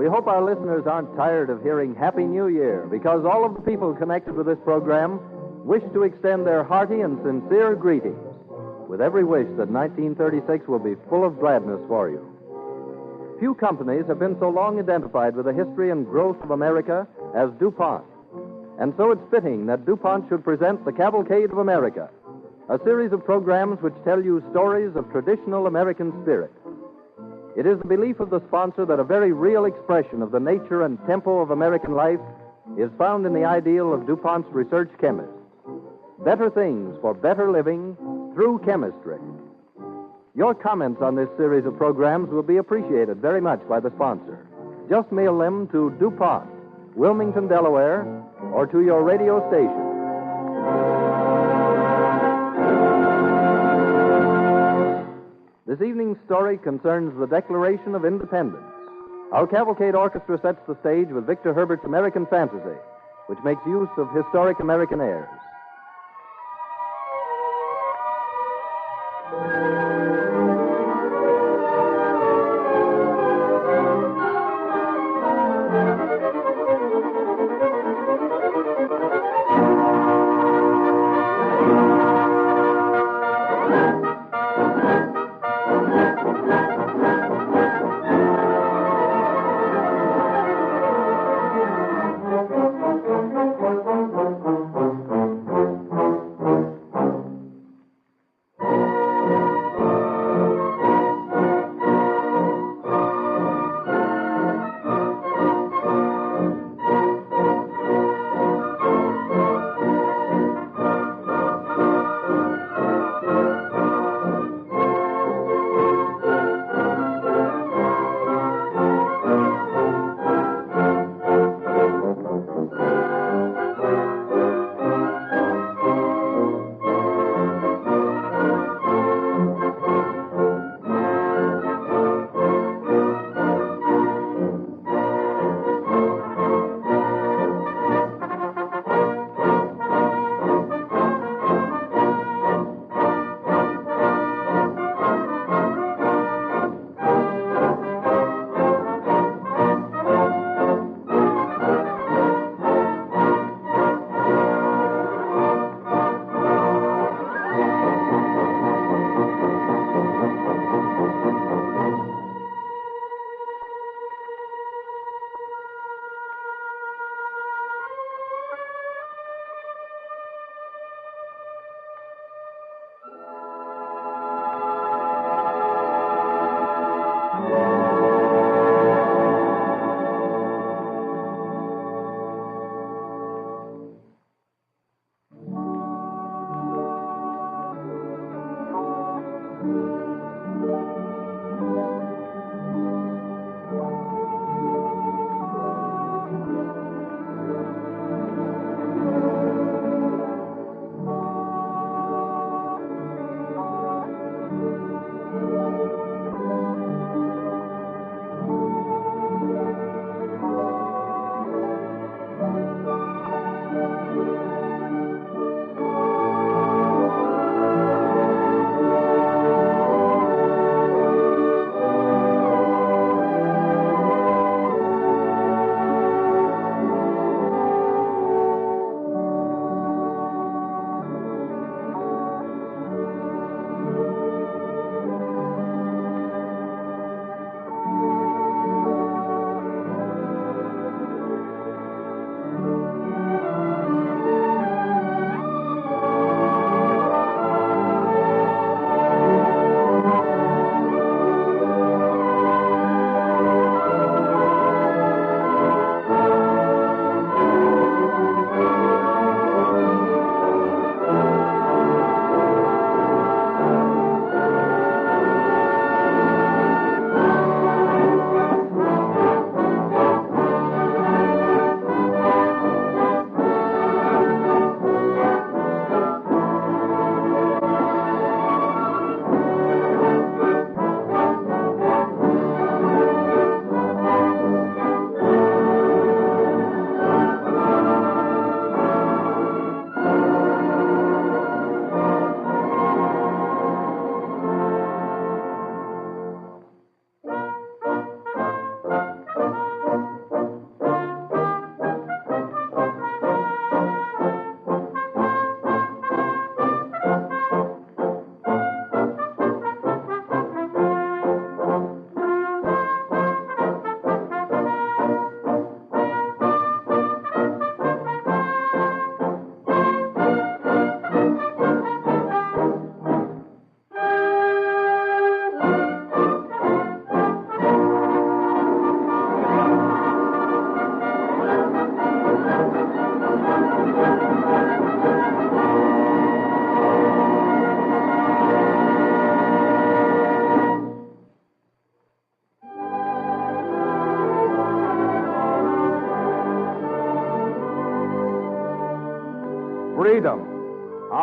We hope our listeners aren't tired of hearing Happy New Year, because all of the people connected with this program wish to extend their hearty and sincere greetings, with every wish that 1936 will be full of gladness for you. Few companies have been so long identified with the history and growth of America as DuPont. And so it's fitting that DuPont should present the Cavalcade of America, a series of programs which tell you stories of traditional American spirit. It is the belief of the sponsor that a very real expression of the nature and tempo of American life is found in the ideal of DuPont's research chemists. Better things for better living through chemistry. Your comments on this series of programs will be appreciated very much by the sponsor. Just mail them to DuPont, Wilmington, Delaware, or to your radio station. This evening's story concerns the Declaration of Independence. Our Cavalcade Orchestra sets the stage with Victor Herbert's American Fantasy, which makes use of historic American airs.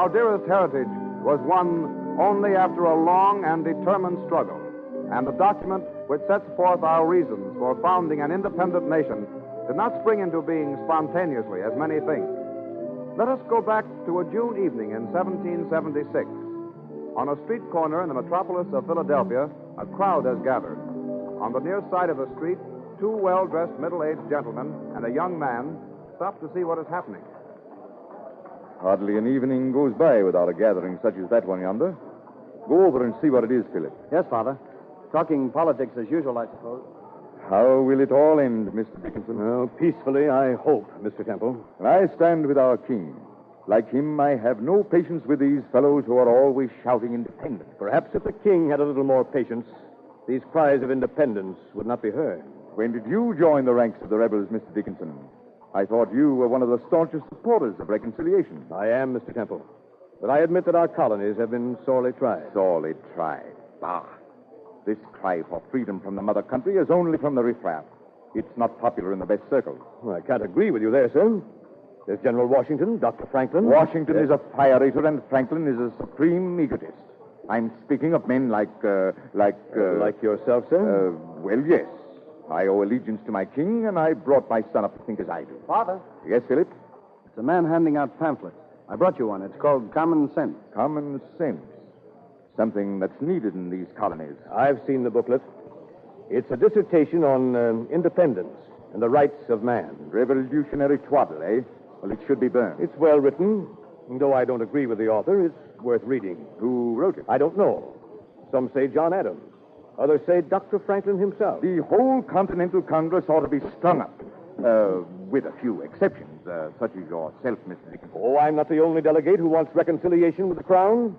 Our dearest heritage was won only after a long and determined struggle. And the document which sets forth our reasons for founding an independent nation did not spring into being spontaneously, as many think. Let us go back to a June evening in 1776. On a street corner in the metropolis of Philadelphia, a crowd has gathered. On the near side of the street, two well-dressed middle-aged gentlemen and a young man stop to see what is happening. Hardly an evening goes by without a gathering such as that one yonder. Go over and see what it is, Philip. Yes, Father. Talking politics as usual, I suppose. How will it all end, Mr. Dickinson? Well, peacefully, I hope, Mr. Temple. I stand with our king. Like him, I have no patience with these fellows who are always shouting independence. Perhaps if the king had a little more patience, these cries of independence would not be heard. When did you join the ranks of the rebels, Mr. Dickinson? I thought you were one of the staunchest supporters of reconciliation. I am, Mr. Temple. But I admit that our colonies have been sorely tried. Sorely tried. Bah. This cry for freedom from the mother country is only from the riffraff. It's not popular in the best circles. Well, I can't agree with you there, sir. There's General Washington, Dr. Franklin. Washington is a fire-eater, and Franklin is a supreme egotist. I'm speaking of men like yourself, sir? Well, yes. I owe allegiance to my king, and I brought my son up to think as I do. Father? Yes, Philip? It's a man handing out pamphlets. I brought you one. It's called Common Sense. Common sense. Something that's needed in these colonies. I've seen the booklet. It's a dissertation on independence and the rights of man. Revolutionary twaddle, eh? Well, it should be burned. It's well written. And though I don't agree with the author, it's worth reading. Who wrote it? I don't know. Some say John Adams. Others say Dr. Franklin himself. The whole Continental Congress ought to be strung up. With a few exceptions, such as yourself, Mr. Dickinson. Oh, I'm not the only delegate who wants reconciliation with the Crown.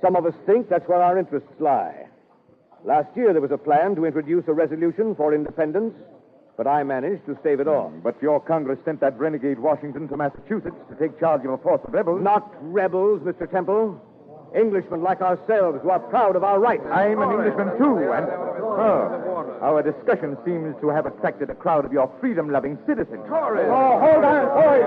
Some of us think that's where our interests lie. Last year, there was a plan to introduce a resolution for independence, but I managed to stave it off. But your Congress sent that renegade Washington to Massachusetts to take charge of a force of rebels. Not rebels, Mr. Temple. Englishmen like ourselves who are proud of our rights. I'm an Englishman, too, and... our discussion seems to have attracted a crowd of your freedom-loving citizens. Oh, hold on, boys.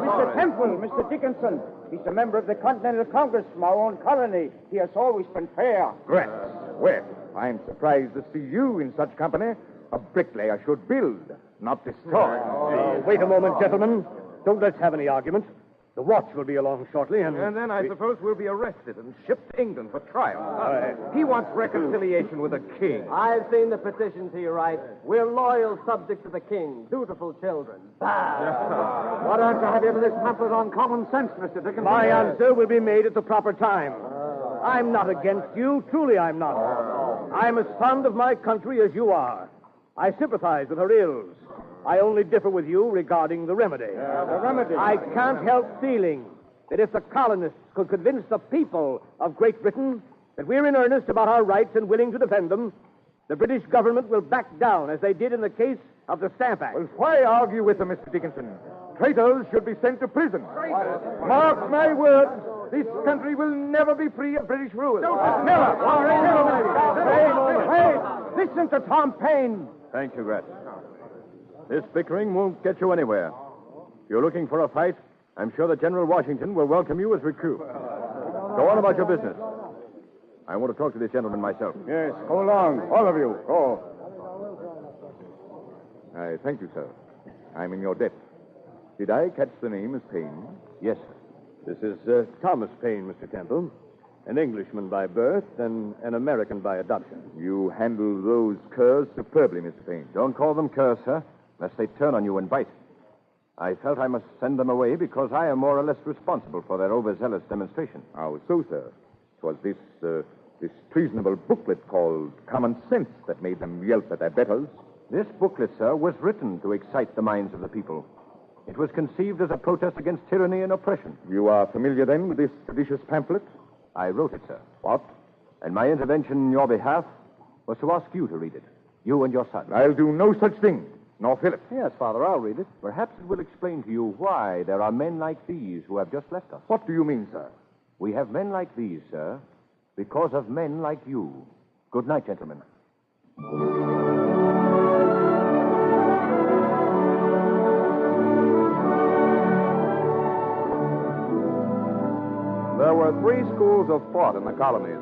Mr. Temple, Mr. Dickinson. He's a member of the Continental Congress from our own colony. He has always been fair. Grats. Well, I'm surprised to see you in such company. A bricklayer should build, not destroy. Wait a moment, gentlemen. Don't let's have any argument. The watch will be along shortly, and then I suppose we'll be arrested and shipped to England for trial. He wants reconciliation with the king. I've seen the petition to your right. We're loyal subjects of the king, dutiful children. Why don't you have you to this pamphlet on common sense, Mr. Dickinson? My answer will be made at the proper time. I'm not against you. Truly, I'm not. I'm as fond of my country as you are. I sympathize with her ills. I only differ with you regarding the remedy. The remedy? I can't help feeling that if the colonists could convince the people of Great Britain that we're in earnest about our rights and willing to defend them, the British government will back down as they did in the case of the Stamp Act. Well, why argue with them, Mr. Dickinson? Traitors should be sent to prison. Mark my words, this country will never be free of British rule. Never. Hey, listen to Tom Paine. Thank you, Grat. This bickering won't get you anywhere. If you're looking for a fight, I'm sure that General Washington will welcome you as recruit. Go on about your business. I want to talk to this gentleman myself. Yes, go along, all of you. Go. I thank you, sir. I'm in your debt. Did I catch the name as Payne? Yes, sir. This is Thomas Paine, Mr. Temple. An Englishman by birth and an American by adoption. You handle those curs superbly, Mr. Payne. Don't call them curs, sir, lest they turn on you and bite. I felt I must send them away because I am more or less responsible for their overzealous demonstration. How so, sir? It was this treasonable booklet called Common Sense that made them yelp at their betters. This booklet, sir, was written to excite the minds of the people. It was conceived as a protest against tyranny and oppression. You are familiar, then, with this seditious pamphlet? I wrote it, sir. What? And my intervention in your behalf was to ask you to read it. You and your son. I'll do no such thing. Nor Philip. Yes, Father, I'll read it. Perhaps it will explain to you why there are men like these who have just left us. What do you mean, sir? We have men like these, sir, because of men like you. Good night, gentlemen. were three schools of thought in the colonies: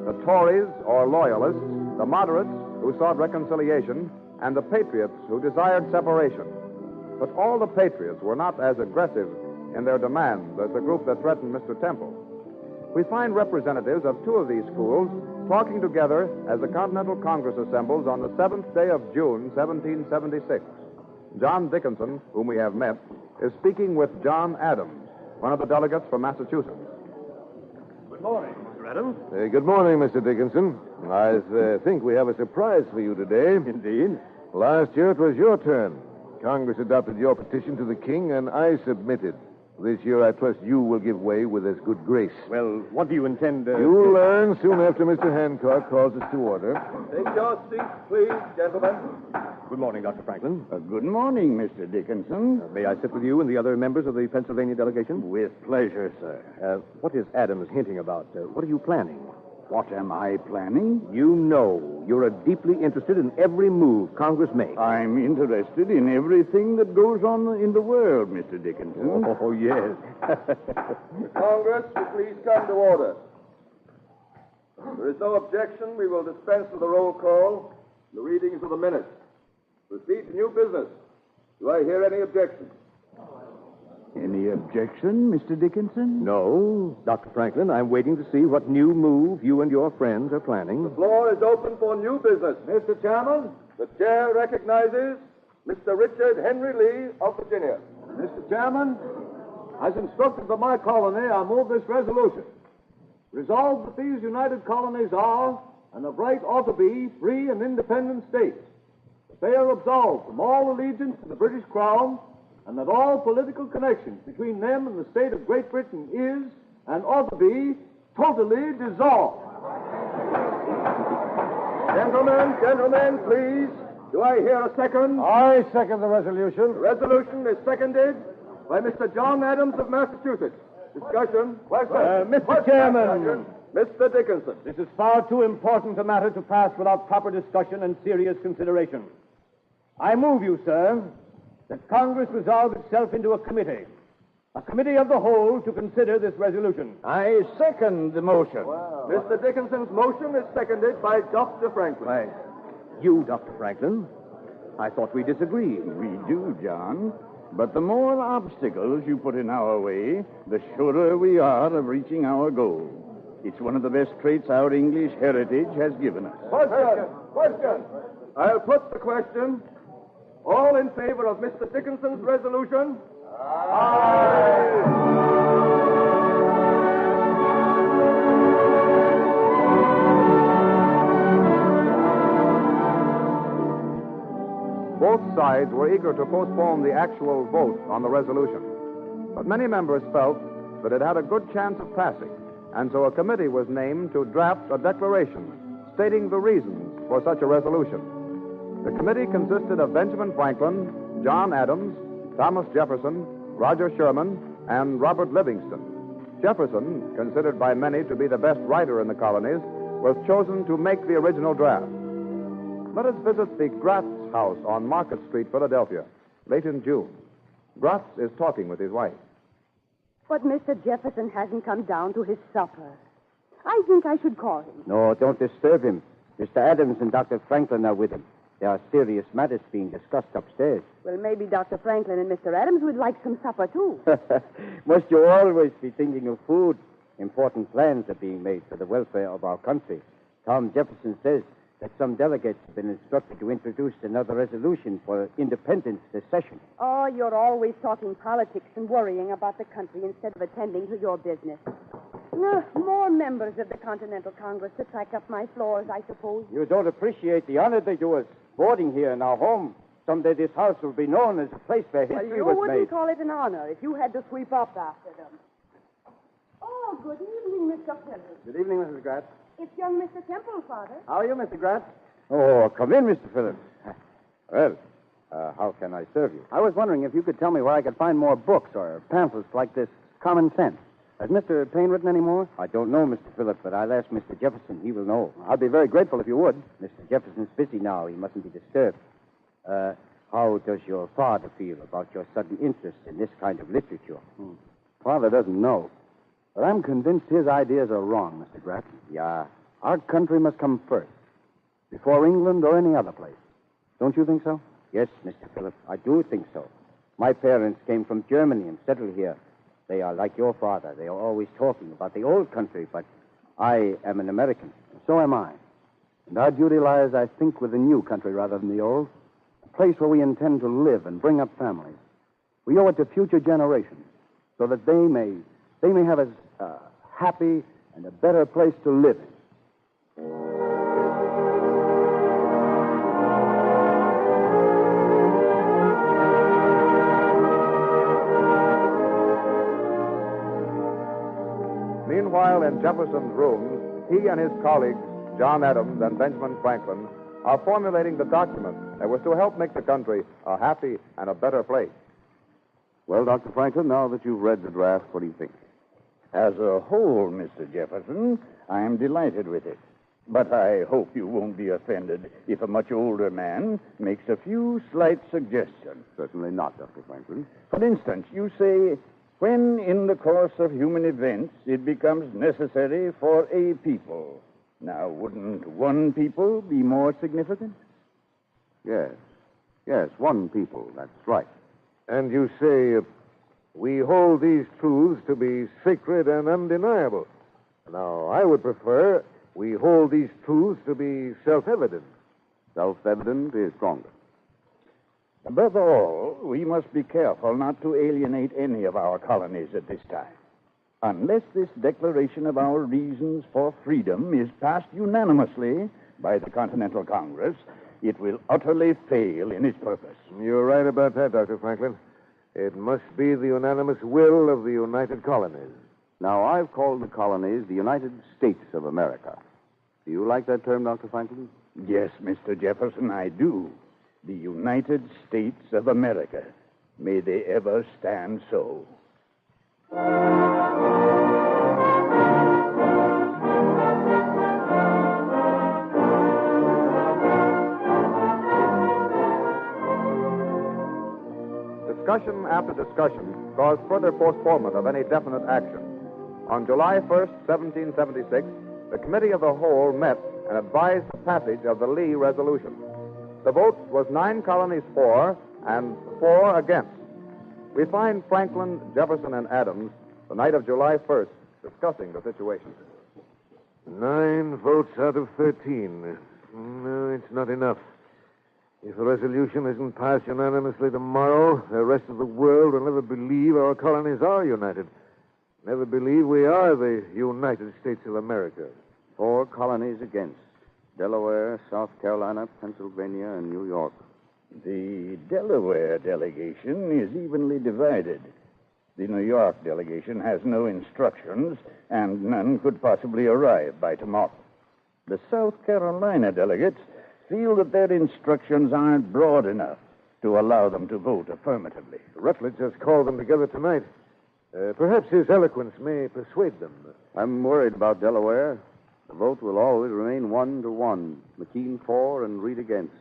the Tories, or loyalists, the moderates, who sought reconciliation, and the patriots, who desired separation. But all the patriots were not as aggressive in their demands as the group that threatened Mr. Temple. We find representatives of two of these schools talking together as the Continental Congress assembles on the 7th day of June, 1776. John Dickinson, whom we have met, is speaking with John Adams, one of the delegates from Massachusetts. Good morning, Mr. Adams. Good morning, Mr. Dickinson. I think we have a surprise for you today. Indeed. Last year it was your turn. Congress adopted your petition to the king, and I submitted. This year, I trust you will give way with as good grace. Well, what do you intend to... You'll learn soon after Mr. Hancock calls us to order. Take your seats, please, gentlemen. Good morning, Dr. Franklin. Good morning, Mr. Dickinson. May I sit with you and the other members of the Pennsylvania delegation? With pleasure, sir. What is Adams hinting about? What are you planning? What am I planning? You know you're deeply interested in every move Congress makes. I'm interested in everything that goes on in the world, Mr. Dickinson. Oh, yes. Congress, will please come to order. If there is no objection, we will dispense with the roll call, the readings of the minutes. Proceed to new business. Do I hear any objection? Any objection, Mr. Dickinson? No, Dr. Franklin. I'm waiting to see what new move you and your friends are planning. The floor is open for new business. Mr. Chairman, the chair recognizes Mr. Richard Henry Lee of Virginia. Mr. Chairman, as instructed by my colony, I move this resolution. Resolved that these united colonies are, and of right ought to be, free and independent states. That they are absolved from all allegiance to the British Crown, and that all political connections between them and the state of Great Britain is, and ought to be, totally dissolved. Gentlemen, please. Do I hear a second? I second the resolution. The resolution is seconded by Mr. John Adams of Massachusetts. Discussion. Mr. Chairman. Mr. Dickinson. This is far too important a matter to pass without proper discussion and serious consideration. I move you, sir, that Congress resolve itself into a committee of the whole to consider this resolution. I second the motion. Mr. Dickinson's motion is seconded by Dr. Franklin. Why, you, Dr. Franklin, I thought we disagreed. We do, John. But the more obstacles you put in our way, the surer we are of reaching our goal. It's one of the best traits our English heritage has given us. Question. I'll put the question. All in favor of Mr. Dickinson's resolution? Aye. Both sides were eager to postpone the actual vote on the resolution. But many members felt that it had a good chance of passing, and so a committee was named to draft a declaration stating the reasons for such a resolution. The committee consisted of Benjamin Franklin, John Adams, Thomas Jefferson, Roger Sherman, and Robert Livingston. Jefferson, considered by many to be the best writer in the colonies, was chosen to make the original draft. Let us visit the Gratz house on Market Street, Philadelphia, late in June. Gratz is talking with his wife. But Mr. Jefferson hasn't come down to his supper. I think I should call him. No, don't disturb him. Mr. Adams and Dr. Franklin are with him. There are serious matters being discussed upstairs. Well, maybe Dr. Franklin and Mr. Adams would like some supper, too. Must you always be thinking of food? Important plans are being made for the welfare of our country. Tom Jefferson says that some delegates have been instructed to introduce another resolution for independence this session. Oh, you're always talking politics and worrying about the country instead of attending to your business. More members of the Continental Congress to track up my floors, I suppose. You don't appreciate the honor they do us boarding here in our home. Someday this house will be known as a place where history was you made. wouldn't call it an honor if you had to sweep up after them. Oh, good evening, Mr. Phillips. Good evening, Mrs. Gratz. It's young Mr. Temple, Father. How are you, Mr. Gratz? Oh, come in, Mr. Phillips. Well, how can I serve you? I was wondering if you could tell me where I could find more books or pamphlets like this Common Sense. Has Mr. Payne written any more? I don't know, Mr. Phillips, but I'll ask Mr. Jefferson. He will know. I'd be very grateful if you would. Mr. Jefferson's busy now. He mustn't be disturbed. How does your father feel about your sudden interest in this kind of literature? Father doesn't know. But I'm convinced his ideas are wrong, Mr. Graff. Yeah. Our country must come first, before England or any other place. Don't you think so? Yes, Mr. Phillips, I do think so. My parents came from Germany and settled here. They are like your father. They are always talking about the old country, but I am an American. So am I. And our duty lies, I think, with the new country rather than the old. A place where we intend to live and bring up families. We owe it to future generations so that they may have a happy and a better place to live in. Meanwhile, in Jefferson's rooms, he and his colleagues, John Adams and Benjamin Franklin, are formulating the document that was to help make the country a happy and a better place. Well, Dr. Franklin, now that you've read the draft, what do you think? As a whole, Mr. Jefferson, I am delighted with it. But I hope you won't be offended if a much older man makes a few slight suggestions. Certainly not, Dr. Franklin. For instance, you say, when in the course of human events it becomes necessary for a people. Now, wouldn't one people be more significant? Yes. Yes, one people. That's right. And you say, we hold these truths to be sacred and undeniable. Now, I would prefer we hold these truths to be self-evident. Self-evident is stronger. Above all, we must be careful not to alienate any of our colonies at this time. Unless this declaration of our reasons for freedom is passed unanimously by the Continental Congress, it will utterly fail in its purpose. You're right about that, Dr. Franklin. It must be the unanimous will of the United Colonies. Now, I've called the colonies the United States of America. Do you like that term, Dr. Franklin? Yes, Mr. Jefferson, I do. The United States of America. May they ever stand so. Discussion after discussion caused further postponement of any definite action. On July 1st, 1776, the Committee of the Whole met and advised the passage of the Lee Resolution. The vote was 9 colonies for and 4 against. We find Franklin, Jefferson, and Adams the night of July 1st discussing the situation. 9 votes out of 13. No, it's not enough. If the resolution isn't passed unanimously tomorrow, the rest of the world will never believe our colonies are united. Never believe we are the United States of America. 4 colonies against. Delaware, South Carolina, Pennsylvania, and New York. The Delaware delegation is evenly divided. The New York delegation has no instructions, and none could possibly arrive by tomorrow. The South Carolina delegates feel that their instructions aren't broad enough to allow them to vote affirmatively. Rutledge has called them together tonight. Perhaps his eloquence may persuade them. I'm worried about Delaware. The vote will always remain 1-1. McKean for and Reed against.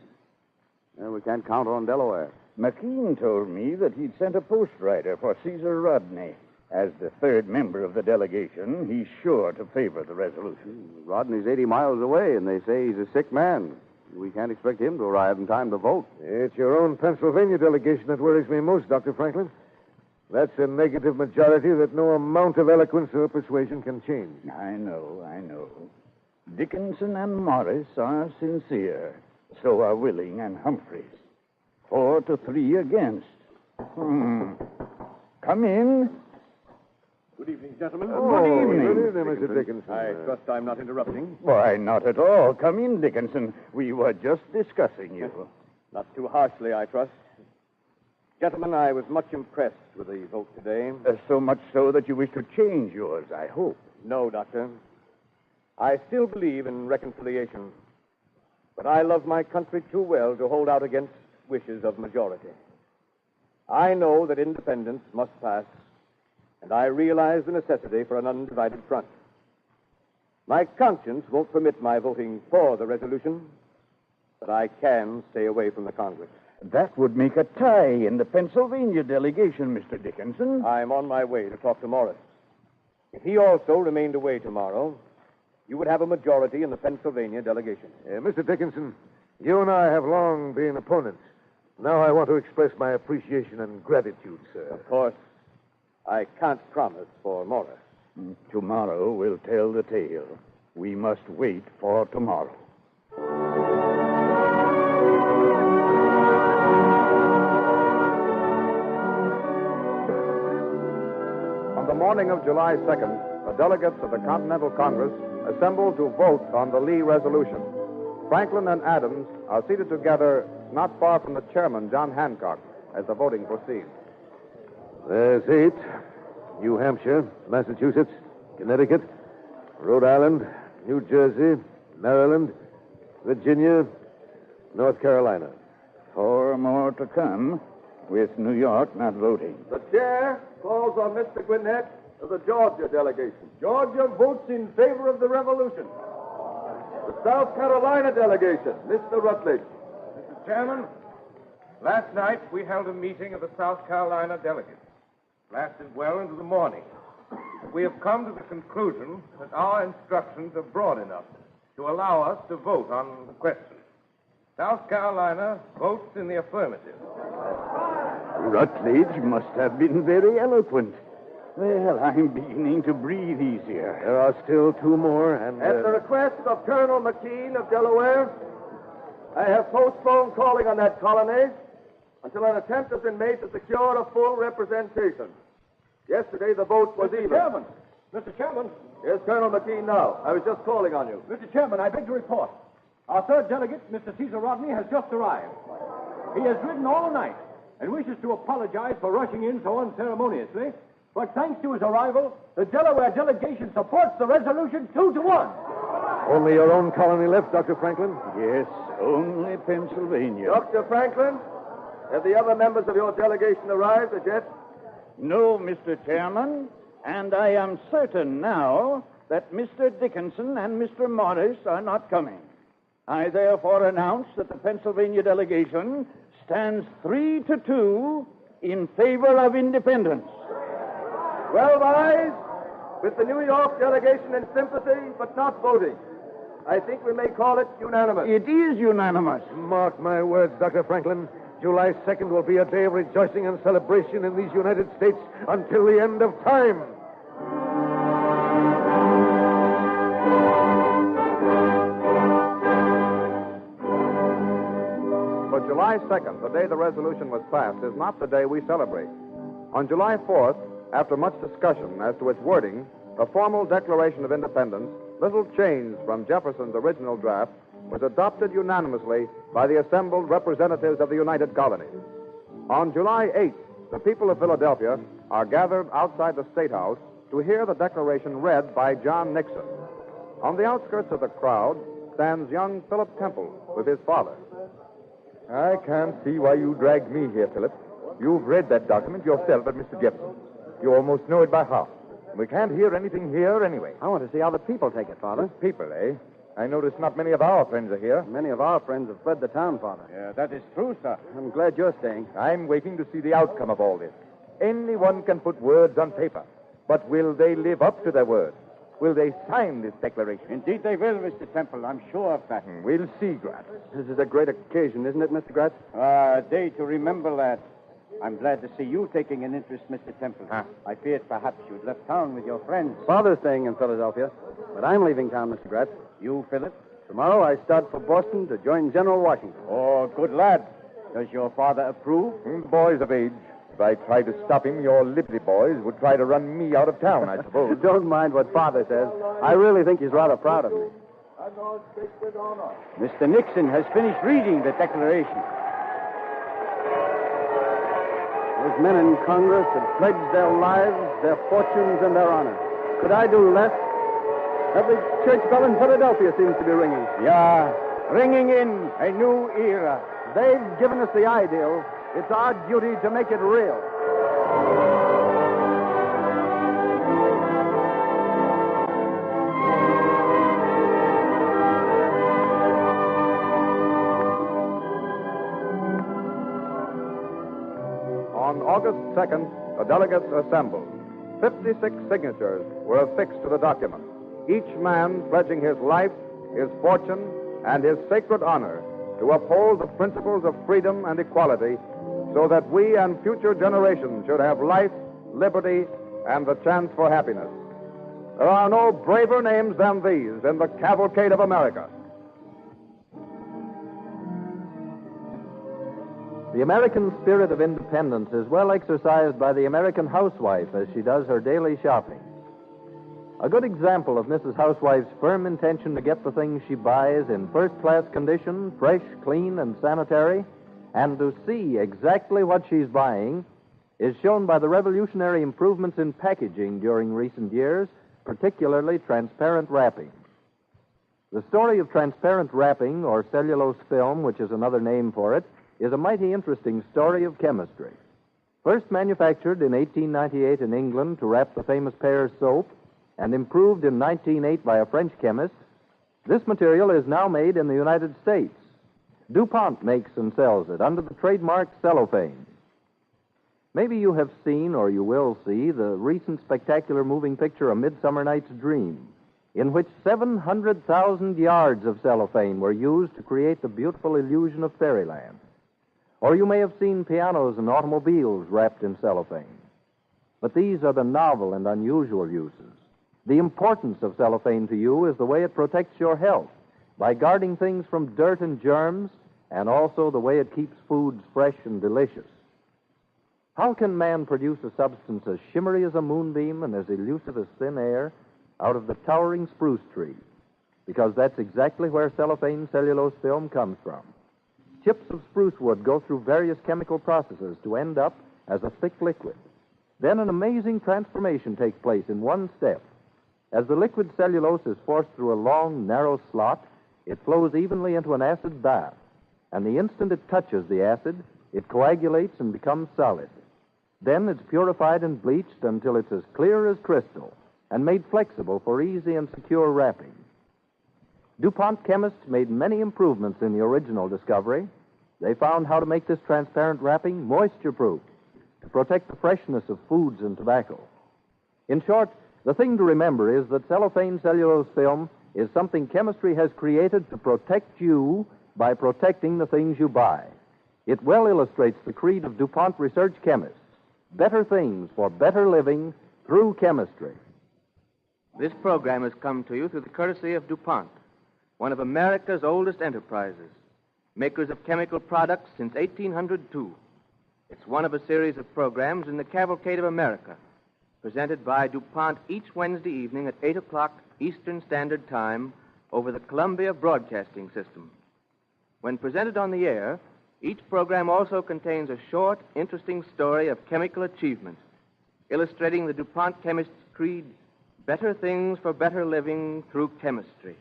We can't count on Delaware. McKean told me that he'd sent a postwriter for Caesar Rodney. As the third member of the delegation, he's sure to favor the resolution. Rodney's 80 miles away, and they say he's a sick man. We can't expect him to arrive in time to vote. It's your own Pennsylvania delegation that worries me most, Dr. Franklin. That's a negative majority that no amount of eloquence or persuasion can change. I know. Dickinson and Morris are sincere. So are Willing and Humphreys. 4-3 against. Come in. Good evening, gentlemen. Good evening. Good evening, Mr. Dickinson. I trust I'm not interrupting. Why, not at all. Come in, Dickinson. We were just discussing you. Not too harshly, I trust. Gentlemen, I was much impressed with the vote today. So much so that you wish to change yours, I hope. No, Doctor. I still believe in reconciliation. But I love my country too well to hold out against wishes of majority. I know that independence must pass, and I realize the necessity for an undivided front. My conscience won't permit my voting for the resolution, but I can stay away from the Congress. That would make a tie in the Pennsylvania delegation, Mr. Dickinson. I'm on my way to talk to Morris. If he also remained away tomorrow, you would have a majority in the Pennsylvania delegation. Mr. Dickinson, you and I have long been opponents. Now I want to express my appreciation and gratitude, sir. Of course, I can't promise for Morris. Tomorrow will tell the tale. We must wait for tomorrow. On the morning of July 2nd, the delegates of the Continental Congress assembled to vote on the Lee resolution. Franklin and Adams are seated together not far from the chairman, John Hancock, as the voting proceeds. There's 8. New Hampshire, Massachusetts, Connecticut, Rhode Island, New Jersey, Maryland, Virginia, North Carolina. 4 more to come, with New York not voting. The chair calls on Mr. Gwinnett of the Georgia delegation. Georgia votes in favor of the revolution. The South Carolina delegation, Mr. Rutledge. Mr. Chairman, last night we held a meeting of the South Carolina delegates. It lasted well into the morning. We have come to the conclusion that our instructions are broad enough to allow us to vote on the question. South Carolina votes in the affirmative. Rutledge must have been very eloquent. Well, I'm beginning to breathe easier. There are still 2 more, and... At the request of Colonel McKean of Delaware, I have postponed calling on that colony until an attempt has been made to secure a full representation. Yesterday, the vote was even. Mr. Chairman. Here's Colonel McKean now. I was just calling on you. Mr. Chairman, I beg to report. Our third delegate, Mr. Caesar Rodney, has just arrived. He has ridden all night and wishes to apologize for rushing in so unceremoniously. But thanks to his arrival, the Delaware delegation supports the resolution 2-1. Only your own colony left, Dr. Franklin? Yes, only Pennsylvania. Dr. Franklin, have the other members of your delegation arrived as yet? No, Mr. Chairman, and I am certain now that Mr. Dickinson and Mr. Morris are not coming. I therefore announce that the Pennsylvania delegation stands 3-2 in favor of independence. Well, boys, with the New York delegation in sympathy but not voting, I think we may call it unanimous. It is unanimous. Mark my words, Dr. Franklin. July 2nd will be a day of rejoicing and celebration in these United States until the end of time. But July 2nd, the day the resolution was passed, is not the day we celebrate. On July 4th, after much discussion as to its wording, a formal Declaration of Independence, little changed from Jefferson's original draft, was adopted unanimously by the assembled representatives of the United Colonies. On July 8th, the people of Philadelphia are gathered outside the State House to hear the Declaration read by John Nixon. On the outskirts of the crowd stands young Philip Temple with his father. I can't see why you dragged me here, Philip. You've read that document yourself at Mr. Jefferson. You almost know it by heart. We can't hear anything here anyway. I want to see how the people take it, Father. People, eh? I notice not many of our friends are here. Many of our friends have fled the town, Father. Yeah, that is true, sir. I'm glad you're staying. I'm waiting to see the outcome of all this. Anyone can put words on paper, but will they live up to their word? Will they sign this declaration? Indeed they will, Mr. Temple. I'm sure of that. We'll see, Gratz. This is a great occasion, isn't it, Mr. Gratz? A day to remember, lad. I'm glad to see you taking an interest, Mr. Temple. I feared perhaps you'd left town with your friends. Father's staying in Philadelphia, but I'm leaving town, Mr. Gratz. You, Philip? Tomorrow I start for Boston to join General Washington. Oh, good lad. Does your father approve? The boy's of age. If I tried to stop him, your Liberty boys would try to run me out of town, I suppose. Don't mind what Father says. I really think he's rather proud of me. Mr. Nixon has finished reading the Declaration. Those men in Congress have pledged their lives, their fortunes, and their honor. Could I do less? Every church bell in Philadelphia seems to be ringing. Yeah, ringing in a new era. They've given us the ideal. It's our duty to make it real. On August 2nd, the delegates assembled. 56 signatures were affixed to the document, each man pledging his life, his fortune, and his sacred honor to uphold the principles of freedom and equality so that we and future generations should have life, liberty, and the chance for happiness. There are no braver names than these in the Cavalcade of America. The American spirit of independence is well exercised by the American housewife as she does her daily shopping. A good example of Mrs. Housewife's firm intention to get the things she buys in first-class condition, fresh, clean, and sanitary, and to see exactly what she's buying, is shown by the revolutionary improvements in packaging during recent years, particularly transparent wrapping. The story of transparent wrapping, or cellulose film, which is another name for it, is a mighty interesting story of chemistry. First manufactured in 1898 in England to wrap the famous Pears soap, and improved in 1908 by a French chemist, this material is now made in the United States. DuPont makes and sells it under the trademark cellophane. Maybe you have seen, or you will see, the recent spectacular moving picture A Midsummer Night's Dream, in which 700,000 yards of cellophane were used to create the beautiful illusion of fairyland. Or you may have seen pianos and automobiles wrapped in cellophane. But these are the novel and unusual uses. The importance of cellophane to you is the way it protects your health by guarding things from dirt and germs, and also the way it keeps foods fresh and delicious. How can man produce a substance as shimmery as a moonbeam and as elusive as thin air out of the towering spruce tree? Because that's exactly where cellophane cellulose film comes from. Chips of spruce wood go through various chemical processes to end up as a thick liquid. Then an amazing transformation takes place in one step. As the liquid cellulose is forced through a long, narrow slot, it flows evenly into an acid bath, and the instant it touches the acid, it coagulates and becomes solid. Then it's purified and bleached until it's as clear as crystal and made flexible for easy and secure wrapping. DuPont chemists made many improvements in the original discovery. They found how to make this transparent wrapping moisture-proof to protect the freshness of foods and tobacco. In short, the thing to remember is that cellophane cellulose film is something chemistry has created to protect you by protecting the things you buy. It well illustrates the creed of DuPont research chemists: better things for better living through chemistry. This program has come to you through the courtesy of DuPont, one of America's oldest enterprises, makers of chemical products since 1802. It's one of a series of programs in the Cavalcade of America, presented by DuPont each Wednesday evening at 8 o'clock Eastern Standard Time over the Columbia Broadcasting System. When presented on the air, each program also contains a short, interesting story of chemical achievement, illustrating the DuPont chemist's creed: better things for better living through chemistry.